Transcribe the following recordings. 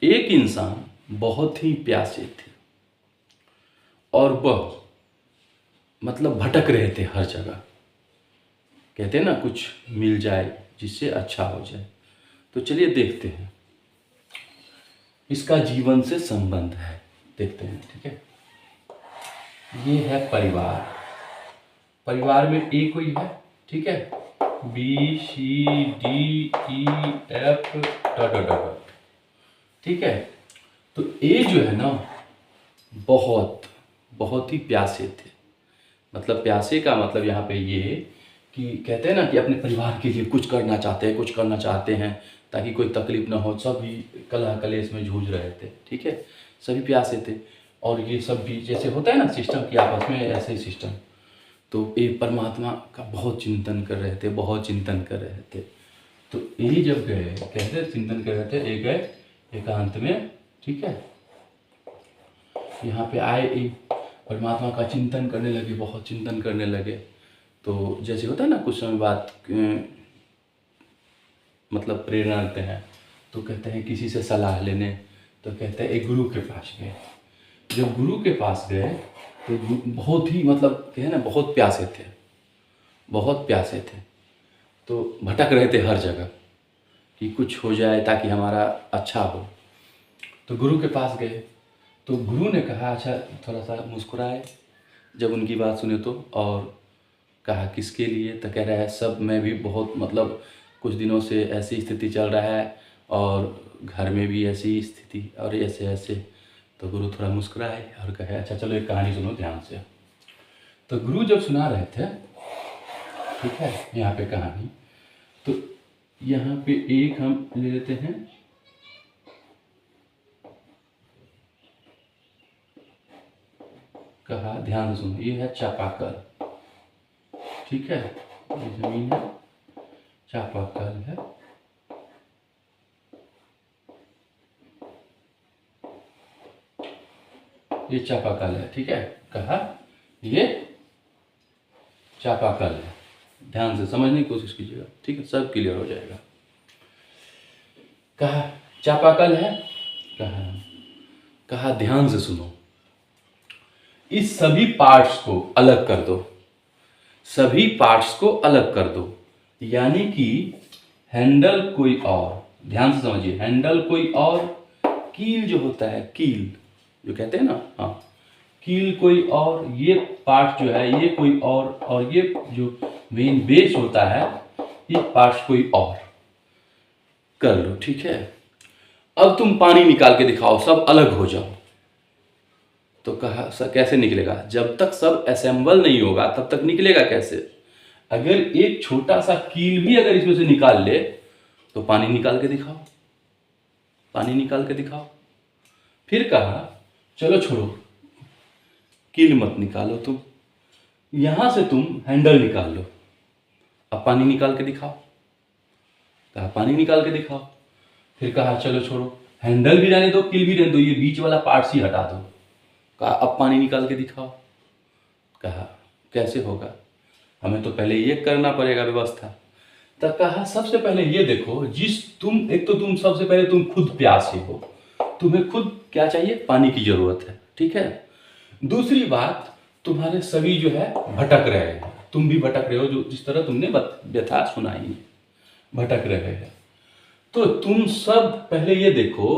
एक इंसान बहुत ही प्यासे थे और वह मतलब भटक रहे थे हर जगह। कहते हैं ना, कुछ मिल जाए जिससे अच्छा हो जाए। तो चलिए देखते हैं, इसका जीवन से संबंध है, देखते हैं। ठीक है, ये है परिवार। परिवार में ए कोई है, ठीक है, B C D E F dot dot dot, ठीक है। तो ए जो है ना, बहुत बहुत ही प्यासे थे। मतलब प्यासे का मतलब यहाँ पे ये कि कहते हैं ना कि अपने परिवार के लिए कुछ करना चाहते हैं, कुछ करना चाहते हैं ताकि कोई तकलीफ ना हो। सभी कलह कलेश में जूझ रहे थे, ठीक है, सभी प्यासे थे। और ये सब भी जैसे होता है ना सिस्टम कि आपस में, ऐसे ही सिस्टम। तो ये परमात्मा का बहुत चिंतन कर रहे थे, बहुत चिंतन कर रहे थे। तो ये जब गए, कहते चिंतन कर रहे थे, ये गए एकांत में, ठीक है। यहाँ पे आए, परमात्मा का चिंतन करने लगे, बहुत चिंतन करने लगे। तो जैसे होता है ना, कुछ समय बाद मतलब प्रेरणा देते हैं, तो कहते हैं किसी से सलाह लेने। तो कहते हैं एक गुरु के पास गए। जब गुरु के पास गए तो बहुत ही मतलब कहते हैं ना, बहुत प्यासे थे, बहुत प्यासे थे। तो भटक रहे थे हर जगह कि कुछ हो जाए ताकि हमारा अच्छा हो। तो गुरु के पास गए तो गुरु ने कहा, अच्छा, थोड़ा सा मुस्कुराए जब उनकी बात सुने तो, और कहा किसके लिए। तो कह रहा है सब, मैं भी बहुत मतलब कुछ दिनों से ऐसी स्थिति चल रहा है और घर में भी ऐसी स्थिति और ऐसे ऐसे। तो गुरु थोड़ा मुस्कुराए और कहे, अच्छा चलो एक कहानी सुनो ध्यान से। तो गुरु जब सुना रहे थे, ठीक है, यहाँ पे कहानी, तो यहाँ पे एक हम ले लेते हैं, कहा ध्यान से सुनो, ये है चापाकल, ठीक है, ये जमीन है, चापाकल है। ये चापाकल है, ठीक है, कहा ये चापाकल है। ध्यान से समझने की कोशिश कीजिएगा, ठीक है, सब क्लियर हो जाएगा। कहा चापाकल है, कहा ध्यान से सुनो, इस सभी पार्ट्स को अलग कर दो, सभी पार्ट्स को अलग कर दो। यानी कि हैंडल कोई और, ध्यान से समझिए, हैंडल कोई और, कील जो होता है, कील जो कहते हैं ना, हाँ, कील कोई और, ये पार्ट जो है ये कोई और ये जो मेन बेस होता है ये पार्ट्स कोई और कर लो, ठीक है। अब तुम पानी निकाल के दिखाओ, सब अलग हो जाओ। तो कहा सर कैसे निकलेगा, जब तक सब असेंबल नहीं होगा तब तक निकलेगा कैसे। अगर एक छोटा सा कील भी अगर इसमें से निकाल ले तो पानी निकाल के दिखाओ, पानी निकाल के दिखाओ। फिर कहा चलो छोड़ो, कील मत निकालो, तुम यहां से तुम हैंडल निकाल लो, अब पानी निकाल के दिखाओ। कहा पानी निकाल के दिखाओ। फिर कहा चलो छोड़ो, हैंडल भी रहने दो, कील भी रहने दो, ये बीच वाला पार्ट ही हटा दो। कहा अब पानी निकाल के दिखाओ। कहा कैसे होगा, हमें तो पहले ये करना पड़ेगा व्यवस्था। तब कहा सबसे पहले ये देखो, एक तो तुम सबसे पहले तुम खुद प्यासे हो, तुम्हें खुद क्या चाहिए, पानी की जरूरत है, ठीक है। दूसरी बात, तुम्हारे सभी जो है भटक रहे हैं, तुम भी भटक रहे हो, जो जिस तरह तुमने व्यथा सुनाई, भटक रहे हैं। तो तुम सब पहले ये देखो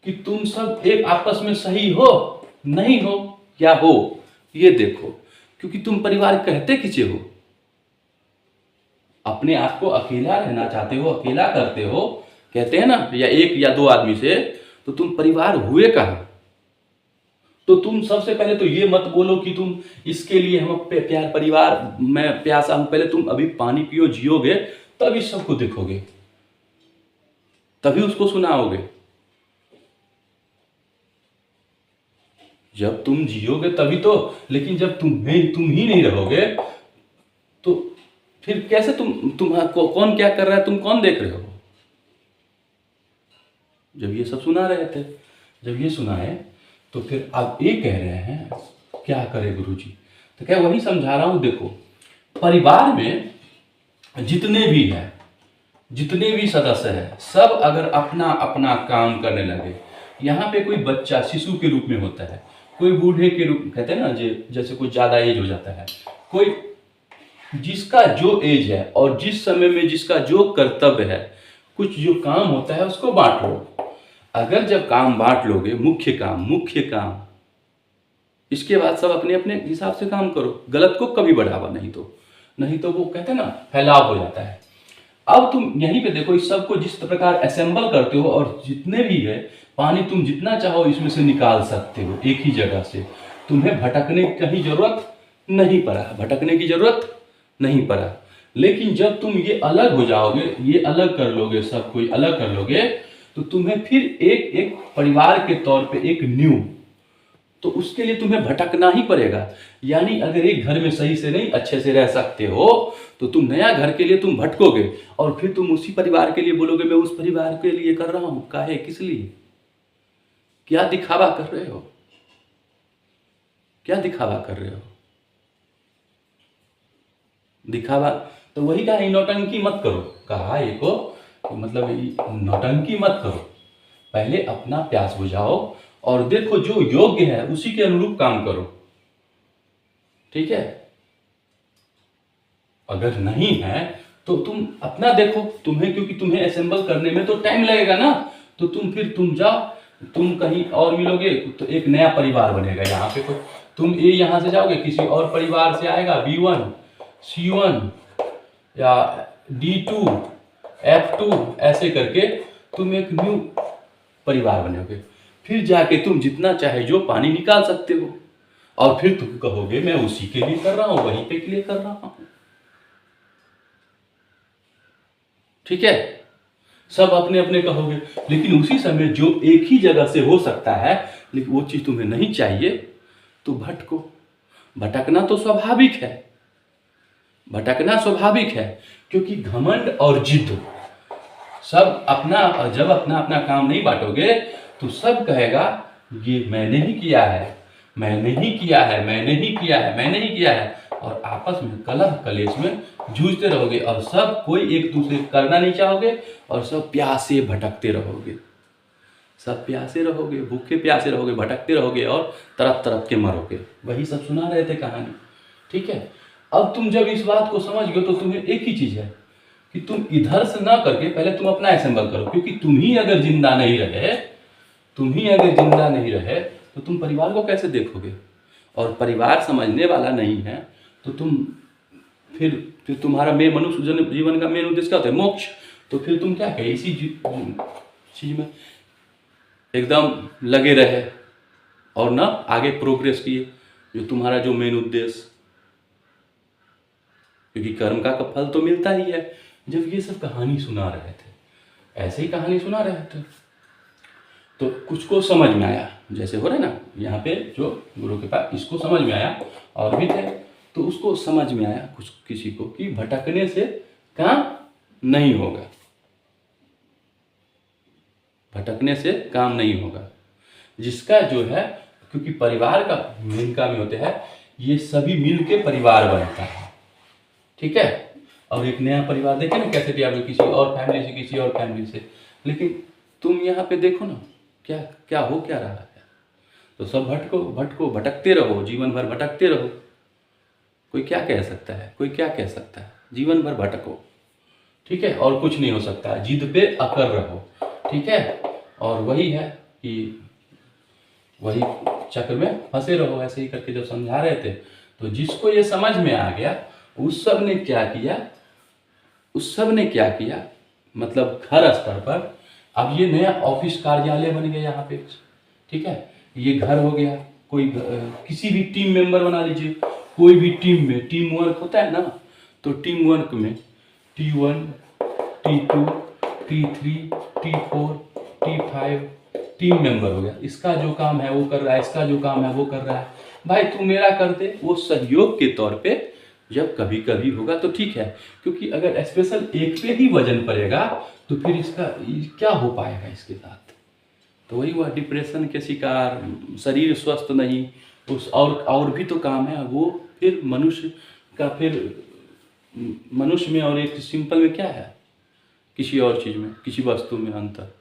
कि तुम सब एक आपस में सही हो, नहीं हो या हो, ये देखो। क्योंकि तुम परिवार कहते किसे हो, अपने आप को अकेला रहना चाहते हो, अकेला करते हो, कहते हैं ना, या एक या दो आदमी से, तो तुम परिवार हुए कहां। तो तुम सबसे पहले तो ये मत बोलो कि तुम इसके लिए हम प्यार परिवार, मैं प्यासा हूं। पहले तुम अभी पानी पियो, जियोगे, तब इस सबको देखोगे, तभी उसको सुनाओगे। जब तुम जियोगे तभी तो, लेकिन जब तुम ही नहीं रहोगे तो फिर कैसे कौन क्या कर रहा है, तुम कौन देख रहे हो। जब ये सब सुना रहे थे, जब ये सुनाए तो फिर अब ये कह रहे हैं क्या करे गुरुजी। तो क्या वही समझा रहा हूं, देखो परिवार में जितने भी सदस्य हैं, सब अगर अपना अपना काम करने लगे, यहाँ पे कोई बच्चा शिशु के रूप में होता है, कोई बूढ़े के रूप कहते हैं ना, जैसे कोई ज़्यादा एज हो जाता है, कोई जिसका जो एज है और जिस समय में जिसका जो कर्तव्य है, कुछ जो काम होता है उसको बांट लो। अगर जब काम बांट लोगे, मुख्य काम, इसके बाद सब अपने अपने हिसाब से काम करो, गलत को कभी बढ़ावा नहीं तो वो कहते हैं ना फैलाव हो जाता है। अब तुम यहीं पे देखो, इस सब को जिस प्रकार असेंबल करते हो और जितने भी है पानी तुम जितना चाहो इसमें से निकाल सकते हो एक ही जगह से, तुम्हें भटकने की कहीं जरूरत नहीं पड़ा, भटकने की जरूरत नहीं पड़ा। लेकिन जब तुम ये अलग हो जाओगे, ये अलग कर लोगे, सब कोई अलग कर लोगे, तो तुम्हें फिर एक एक परिवार के तौर पे एक न्यू, तो उसके लिए तुम्हें भटकना ही पड़ेगा। यानी अगर एक घर में सही से नहीं अच्छे से रह सकते हो तो तुम नया घर के लिए तुम भटकोगे और फिर तुम उसी परिवार के लिए बोलोगे मैं उस परिवार के लिए कर रहा हूं, काहे, किस लिए, क्या दिखावा कर रहे हो, क्या दिखावा कर रहे हो? दिखावा तो वही कहा, नौटंकी मत करो, कहा ये को मतलब नौटंकी मत करो, पहले अपना प्यास बुझाओ और देखो जो योग्य है उसी के अनुरूप काम करो, ठीक है। अगर नहीं है तो तुम अपना देखो, तुम्हें क्योंकि तुम्हें असेंबल करने में तो टाइम लगेगा ना, तो तुम जाओ, तुम कहीं और मिलोगे तो एक नया परिवार बनेगा यहाँ पे, कोई तुम ये यहाँ से जाओगे किसी और परिवार से आएगा, B1 C1 या D2 F2 ऐसे करके तुम एक न्यू परिवार बनोगे, फिर जाके तुम जितना चाहे जो पानी निकाल सकते हो और फिर तुम कहोगे मैं उसी के लिए कर रहा हूं, वहीं पे के लिए कर रहा हूं, ठीक है। सब अपने अपने कहोगे, लेकिन उसी समय जो एक ही जगह से हो सकता है लेकिन वो चीज तुम्हें नहीं चाहिए तो भटको। भटकना तो स्वाभाविक है, भटकना स्वाभाविक है, क्योंकि घमंड और जिद सब अपना, जब अपना अपना काम नहीं बांटोगे तो सब कहेगा ये मैंने ही किया है, मैंने ही किया है, मैंने ही किया है, मैंने ही किया है, और आपस में कलह कलेश में जूझते रहोगे और सब कोई एक दूसरे करना नहीं चाहोगे और सब प्यासे भटकते रहोगे, सब प्यासे रहोगे, भूखे प्यासे रहोगे, भटकते रहोगे और तरफ तरफ के मरोगे। वही सब सुना रहे थे कहानी, ठीक है। अब तुम जब इस बात को समझ गए तो तुम्हें एक ही चीज है कि तुम इधर से ना करके पहले तुम अपना असेंबल करो, क्योंकि तुम ही अगर जिंदा नहीं रहे, तुम ही अगर जिंदा नहीं रहे तो तुम परिवार को कैसे देखोगे, और परिवार समझने वाला नहीं है तो तुम फिर तुम्हारा मेन मनुष्य जीवन का मेन उद्देश्य क्या होता है, मोक्ष, तो फिर तुम क्या कहे इसी चीज में एकदम लगे रहे और ना आगे प्रोग्रेस किए, जो तुम्हारा जो मेन उद्देश्य, क्योंकि कर्म का फल तो मिलता ही है। जब ये सब कहानी सुना रहे थे, ऐसे ही कहानी सुना रहे थे, तो कुछ को समझ में आया, जैसे हो रहा है ना यहाँ पे जो गुरु के पास, इसको समझ में आया और भी थे तो उसको समझ में आया कुछ किसी को कि भटकने से काम नहीं होगा, भटकने से काम नहीं होगा, जिसका जो है, क्योंकि परिवार का मेन काम होते हैं ये सभी मिल के परिवार बनता है, ठीक है। और एक नया परिवार देखे ना कैसे भी, किसी और फैमिली से किसी और फैमिली से, लेकिन तुम यहाँ पे देखो ना क्या क्या हो क्या रहा है, तो सब भटको भटकते रहो, जीवन भर भटकते रहो, कोई क्या कह सकता है, कोई क्या कह सकता है, जीवन भर भटको, ठीक है, और कुछ नहीं हो सकता, जिद पे अकर रहो, ठीक है। और वही है कि वही चक्र में फंसे रहो, ऐसे ही करके जब समझा रहे थे तो जिसको ये समझ में आ गया उस सब ने क्या किया, मतलब घर स्तर पर अब ये नया ऑफिस कार्यालय बन गया यहाँ पे, ठीक है, ये घर हो गया, कोई किसी भी टीम मेंबर बना लीजिए, कोई भी टीम में टीम वर्क होता है ना, तो टीम वर्क में T1 T2 T3 T4 T5 team member हो गया, इसका जो काम है वो कर रहा है, इसका जो काम है वो कर रहा है, भाई तू मेरा कर दे, वो सहयोग के तौर पे जब कभी कभी होगा तो ठीक है, क्योंकि अगर स्पेशल एक पे ही वजन पड़ेगा तो फिर इसका क्या हो पाएगा इसके साथ, तो वही हुआ डिप्रेशन के शिकार, शरीर स्वस्थ नहीं, उस और भी तो काम है वो, फिर मनुष्य का, फिर मनुष्य में और एक सिंपल में क्या है, किसी और चीज में, किसी वस्तु में अंतर,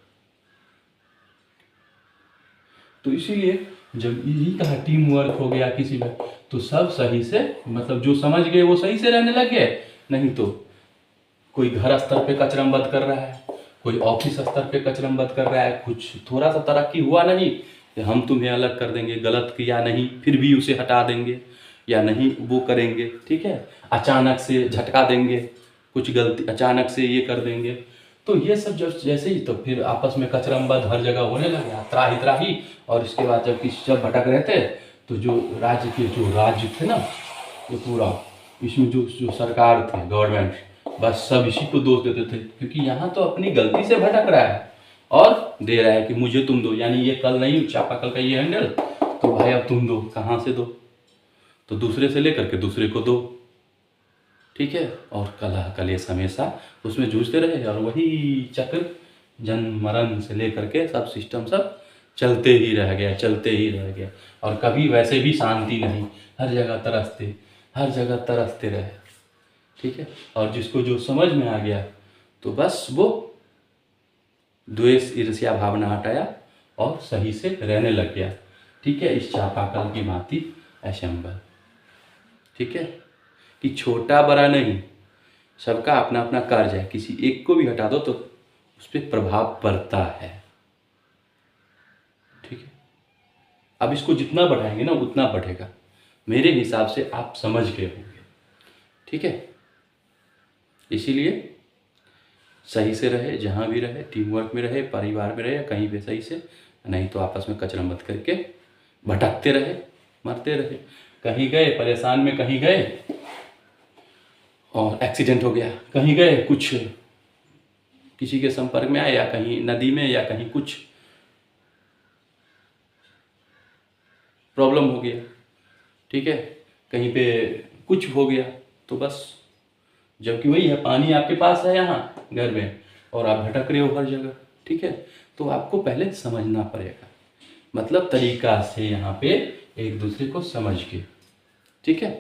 तो इसीलिए जब यही कहा टीम वर्क हो गया किसी में, तो सब सही से, मतलब जो समझ गए वो सही से रहने लग गए। नहीं तो कोई घर स्तर पे कचरमबद कर रहा है, कोई ऑफिस स्तर पे कचरमबद कर रहा है, कुछ थोड़ा सा तरक्की हुआ नहीं कि हम तुम्हें अलग कर देंगे, गलत किया नहीं फिर भी उसे हटा देंगे या नहीं वो करेंगे, ठीक है, अचानक से झटका देंगे, कुछ गलती अचानक से ये कर देंगे। तो ये सब जब जैसे ही, तो फिर आपस में कचरमबद हर जगह होने लगा, त्राही त्राही। और इसके बाद जब किसी जब भटक रहे थे, तो जो राज्य थे ना, ये पूरा इसमें जो जो सरकार थे, गवर्नमेंट, बस सब इसी को दोष देते थे, क्योंकि यहाँ तो अपनी गलती से भटक रहा है और दे रहा है कि मुझे तुम दो, यानी ये कल नहीं चापाकल का ये हैंडल, तो भाई अब तुम दो, कहाँ से दो, तो दूसरे से लेकर के दूसरे को दो, ठीक है। और कलह कलेश हमेशा उसमें जूझते रहे, और वही चक्र जन्म मरण से लेकर के सब सिस्टम सब चलते ही रह गया, चलते ही रह गया। और कभी वैसे भी शांति नहीं, हर जगह तरसते रहे, ठीक है। और जिसको जो समझ में आ गया, तो बस वो द्वेष ईर्ष्या भावना हटाया और सही से रहने लग गया, ठीक है। इस चापाकल की भांति असेंबल, ठीक है, कि छोटा बड़ा नहीं, सबका अपना अपना कार्य है, किसी एक को भी हटा दो तो उस पर प्रभाव पड़ता है, ठीक है। अब इसको जितना बढ़ाएंगे ना उतना बढ़ेगा, मेरे हिसाब से आप समझ गए होंगे, ठीक है। इसीलिए सही से रहे, जहाँ भी रहे, टीम वर्क में रहे, परिवार में रहे, कहीं भी सही से, नहीं तो आपस में कचरा मत करके भटकते रहे, मरते रहे। कहीं गए परेशान में, कहीं गए और एक्सीडेंट हो गया, कहीं गए कुछ किसी के संपर्क में आए, या कहीं नदी में, या कहीं कुछ प्रॉब्लम हो गया, ठीक है, कहीं पे कुछ हो गया, तो बस, जबकि वही है, पानी आपके पास है यहाँ घर में और आप भटक रहे हो हर जगह, ठीक है। तो आपको पहले समझना पड़ेगा, मतलब तरीका से यहाँ पे एक दूसरे को समझ के, ठीक है।